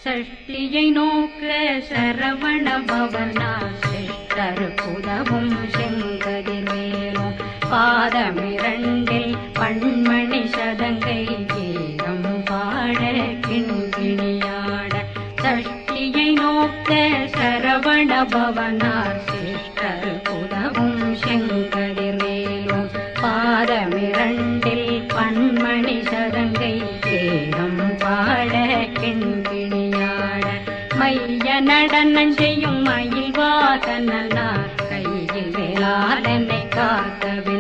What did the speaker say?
சஷ்டியை நோக்க சரவண பவனார் சிஷ்டருக்குதவும் செங்கதிர்வேலும் பாதமிரண்டில் பண்மணி சதங்கை கீதம் பாட கிண்கிணியாட சஷ்டியை நோக்க சரவண பவனார் சிஷ்டருக்குதவும் செங்கதிர்வேலும் பாதமிரண்டில் பண்மணி சதங்கை கீதம் பாட கிண்கிணியாட மைய நடனம் செய்யும் மயில் வாகனார் கையில் வேளாளனை காக்கவே